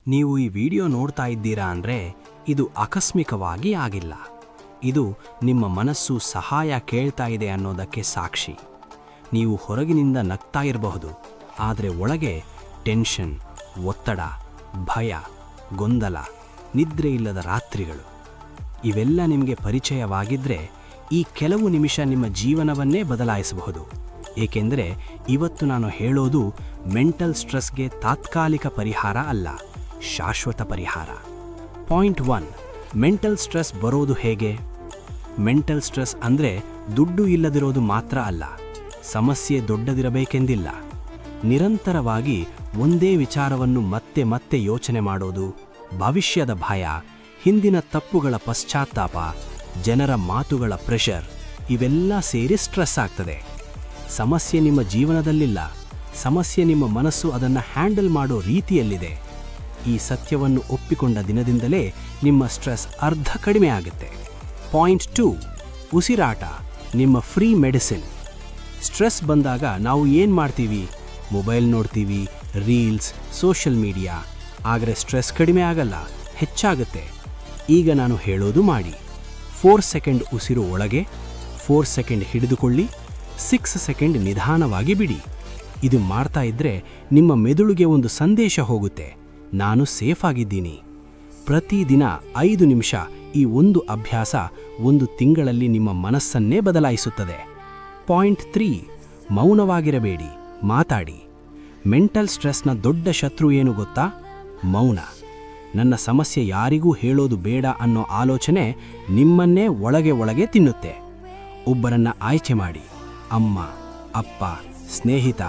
ನೀವು ಈ ವಿಡಿಯೋ ನೋಡ್ತಾ ಇದ್ದೀರಾ ಅಂದರೆ ಇದು ಆಕಸ್ಮಿಕವಾಗಿ ಆಗಿಲ್ಲ. ಇದು ನಿಮ್ಮ ಮನಸ್ಸು ಸಹಾಯ ಕೇಳ್ತಾ ಇದೆ ಅನ್ನೋದಕ್ಕೆ ಸಾಕ್ಷಿ. ನೀವು ಹೊರಗಿನಿಂದ ನಗ್ತಾ ಇರಬಹುದು, ಆದರೆ ಒಳಗೆ ಟೆನ್ಷನ್, ಒತ್ತಡ, ಭಯ, ಗೊಂದಲ, ನಿದ್ರೆ ಇಲ್ಲದ ರಾತ್ರಿಗಳು ಇವೆಲ್ಲ ನಿಮಗೆ ಪರಿಚಯವಾಗಿದ್ದರೆ ಈ ಕೆಲವು ನಿಮಿಷ ನಿಮ್ಮ ಜೀವನವನ್ನೇ ಬದಲಾಯಿಸಬಹುದು. ಏಕೆಂದರೆ ಇವತ್ತು ನಾನು ಹೇಳೋದು ಮೆಂಟಲ್ ಸ್ಟ್ರೆಸ್ಗೆ ತಾತ್ಕಾಲಿಕ ಪರಿಹಾರ ಅಲ್ಲ, ಶಾಶ್ವತ ಪರಿಹಾರ. ಪಾಯಿಂಟ್ 1, ಮೆಂಟಲ್ ಸ್ಟ್ರೆಸ್ ಬರೋದು ಹೇಗೆ? ಮೆಂಟಲ್ ಸ್ಟ್ರೆಸ್ ಅಂದರೆ ದುಡ್ಡು ಇಲ್ಲದಿರೋದು ಮಾತ್ರ ಅಲ್ಲ, ಸಮಸ್ಯೆ ದೊಡ್ಡದಿರಬೇಕೆಂದಿಲ್ಲ. ನಿರಂತರವಾಗಿ ಒಂದೇ ವಿಚಾರವನ್ನು ಮತ್ತೆ ಮತ್ತೆ ಯೋಚನೆ ಮಾಡೋದು, ಭವಿಷ್ಯದ ಭಯ, ಹಿಂದಿನ ತಪ್ಪುಗಳ ಪಶ್ಚಾತ್ತಾಪ, ಜನರ ಮಾತುಗಳ ಪ್ರೆಷರ್ ಇವೆಲ್ಲ ಸೇರಿ ಸ್ಟ್ರೆಸ್ ಆಗ್ತದೆ. ಸಮಸ್ಯೆ ನಿಮ್ಮ ಜೀವನದಲ್ಲಿಲ್ಲ, ಸಮಸ್ಯೆ ನಿಮ್ಮ ಮನಸ್ಸು ಅದನ್ನು ಹ್ಯಾಂಡಲ್ ಮಾಡೋ ರೀತಿಯಲ್ಲಿದೆ. ಈ ಸತ್ಯವನ್ನು ಒಪ್ಪಿಕೊಂಡ ದಿನದಿಂದಲೇ ನಿಮ್ಮ ಸ್ಟ್ರೆಸ್ ಅರ್ಧ ಕಡಿಮೆ ಆಗುತ್ತೆ. ಪಾಯಿಂಟ್ 2, ಉಸಿರಾಟ ನಿಮ್ಮ ಫ್ರೀ ಮೆಡಿಸಿನ್. ಸ್ಟ್ರೆಸ್ ಬಂದಾಗ ನಾವು ಏನು ಮಾಡ್ತೀವಿ? ಮೊಬೈಲ್ ನೋಡ್ತೀವಿ, ರೀಲ್ಸ್, ಸೋಷಿಯಲ್ ಮೀಡಿಯಾ. ಆದರೆ ಸ್ಟ್ರೆಸ್ ಕಡಿಮೆ ಆಗಲ್ಲ, ಹೆಚ್ಚಾಗುತ್ತೆ. ಈಗ ನಾನು ಹೇಳೋದು ಮಾಡಿ. 4 ಸೆಕೆಂಡ್ ಉಸಿರು ಒಳಗೆ, 4 ಸೆಕೆಂಡ್ ಹಿಡಿದುಕೊಳ್ಳಿ, 6 ಸೆಕೆಂಡ್ ನಿಧಾನವಾಗಿ ಬಿಡಿ. ಇದು ಮಾಡ್ತಾ ಇದ್ರೆ ನಿಮ್ಮ ಮೆದುಳಿಗೆ ಒಂದು ಸಂದೇಶ ಹೋಗುತ್ತೆ, ನಾನು ಸೇಫ್ ಆಗಿದ್ದೀನಿ. ಪ್ರತಿದಿನ 5 ನಿಮಿಷ ಈ ಒಂದು ಅಭ್ಯಾಸ 1 ತಿಂಗಳಲ್ಲಿ ನಿಮ್ಮ ಮನಸ್ಸನ್ನೇ ಬದಲಾಯಿಸುತ್ತದೆ. ಪಾಯಿಂಟ್ 3, ಮೌನವಾಗಿರಬೇಡಿ, ಮಾತಾಡಿ. ಮೆಂಟಲ್ ಸ್ಟ್ರೆಸ್ನ ದೊಡ್ಡ ಶತ್ರು ಏನು ಗೊತ್ತಾ? ಮೌನ. ನನ್ನ ಸಮಸ್ಯೆ ಯಾರಿಗೂ ಹೇಳೋದು ಬೇಡ ಅನ್ನೋ ಆಲೋಚನೆ ನಿಮ್ಮನ್ನೇ ಒಳಗೆ ತಿನ್ನುತ್ತೆ. ಒಬ್ಬರನ್ನ ಆಯ್ಕೆ ಮಾಡಿ, ಅಮ್ಮ, ಅಪ್ಪ, ಸ್ನೇಹಿತ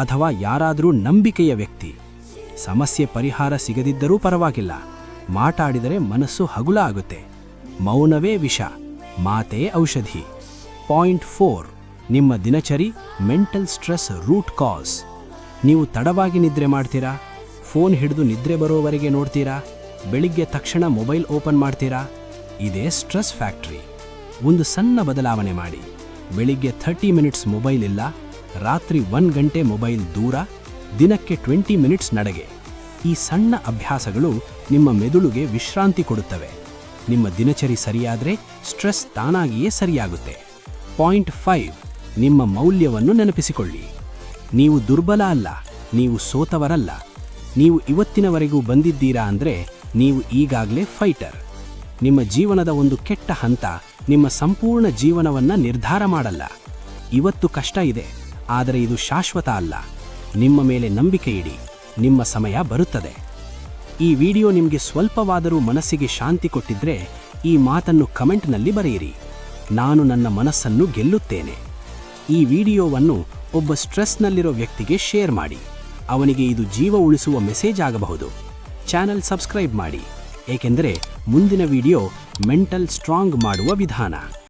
ಅಥವಾ ಯಾರಾದರೂ ನಂಬಿಕೆಯ ವ್ಯಕ್ತಿ. ಸಮಸ್ಯೆ ಪರಿಹಾರ ಸಿಗದಿದ್ದರೂ ಪರವಾಗಿಲ್ಲ, ಮಾತಾಡಿದರೆ ಮನಸ್ಸು ಹಗುಲ ಆಗುತ್ತೆ. ಮೌನವೇ ವಿಷ, ಮಾತೇ ಔಷಧಿ. ಪಾಯಿಂಟ್ 4, ನಿಮ್ಮ ದಿನಚರಿ ಮೆಂಟಲ್ ಸ್ಟ್ರೆಸ್ ರೂಟ್ ಕಾಸ್. ನೀವು ತಡವಾಗಿ ನಿದ್ರೆ ಮಾಡ್ತೀರಾ, ಫೋನ್ ಹಿಡಿದು ನಿದ್ರೆ ಬರೋವರೆಗೆ ನೋಡ್ತೀರಾ, ಬೆಳಿಗ್ಗೆ ತಕ್ಷಣ ಮೊಬೈಲ್ ಓಪನ್ ಮಾಡ್ತೀರಾ. ಇದೇ ಸ್ಟ್ರೆಸ್ ಫ್ಯಾಕ್ಟ್ರಿ. ಒಂದು ಸಣ್ಣ ಬದಲಾವಣೆ ಮಾಡಿ. ಬೆಳಿಗ್ಗೆ 30 ಮಿನಿಟ್ಸ್ ಮೊಬೈಲ್ ಇಲ್ಲ, ರಾತ್ರಿ 1 ಗಂಟೆ ಮೊಬೈಲ್ ದೂರ, ದಿನಕ್ಕೆ 20 ಮಿನಿಟ್ಸ್ ನಡೆಗೆ. ಈ ಸಣ್ಣ ಅಭ್ಯಾಸಗಳು ನಿಮ್ಮ ಮೆದುಳಿಗೆ ವಿಶ್ರಾಂತಿ ಕೊಡುತ್ತವೆ. ನಿಮ್ಮ ದಿನಚರಿ ಸರಿಯಾದರೆ ಸ್ಟ್ರೆಸ್ ತಾನಾಗಿಯೇ ಸರಿಯಾಗುತ್ತೆ. ಪಾಯಿಂಟ್ 5, ನಿಮ್ಮ ಮೌಲ್ಯವನ್ನು ನೆನಪಿಸಿಕೊಳ್ಳಿ. ನೀವು ದುರ್ಬಲ ಅಲ್ಲ, ನೀವು ಸೋತವರಲ್ಲ. ನೀವು ಇವತ್ತಿನವರೆಗೂ ಬಂದಿದ್ದೀರಾ ಅಂದರೆ ನೀವು ಈಗಾಗಲೇ ಫೈಟರ್. ನಿಮ್ಮ ಜೀವನದ ಒಂದು ಕೆಟ್ಟ ಹಂತ ನಿಮ್ಮ ಸಂಪೂರ್ಣ ಜೀವನವನ್ನು ನಿರ್ಧಾರ ಮಾಡಲ್ಲ. ಇವತ್ತು ಕಷ್ಟ ಇದೆ, ಆದರೆ ಇದು ಶಾಶ್ವತ ಅಲ್ಲ. ನಿಮ್ಮ ಮೇಲೆ ನಂಬಿಕೆ ಇಡಿ, ನಿಮ್ಮ ಸಮಯ ಬರುತ್ತದೆ. ಈ ವಿಡಿಯೋ ನಿಮಗೆ ಸ್ವಲ್ಪವಾದರೂ ಮನಸ್ಸಿಗೆ ಶಾಂತಿ ಕೊಟ್ಟಿದ್ರೆ ಈ ಮಾತನ್ನು ಕಮೆಂಟ್ನಲ್ಲಿ ಬರೆಯಿರಿ, ನಾನು ನನ್ನ ಮನಸ್ಸನ್ನು ಗೆಲ್ಲುತ್ತೇನೆ. ಈ ವಿಡಿಯೋವನ್ನು ಒಬ್ಬ ಸ್ಟ್ರೆಸ್ನಲ್ಲಿರೋ ವ್ಯಕ್ತಿಗೆ ಶೇರ್ ಮಾಡಿ, ಅವನಿಗೆ ಇದು ಜೀವ ಉಳಿಸುವ ಮೆಸೇಜ್ ಆಗಬಹುದು. ಚಾನೆಲ್ ಸಬ್ಸ್ಕ್ರೈಬ್ ಮಾಡಿ, ಏಕೆಂದರೆ ಮುಂದಿನ ವಿಡಿಯೋ ಮೆಂಟಲ್ ಸ್ಟ್ರಾಂಗ್ ಮಾಡುವ ವಿಧಾನ.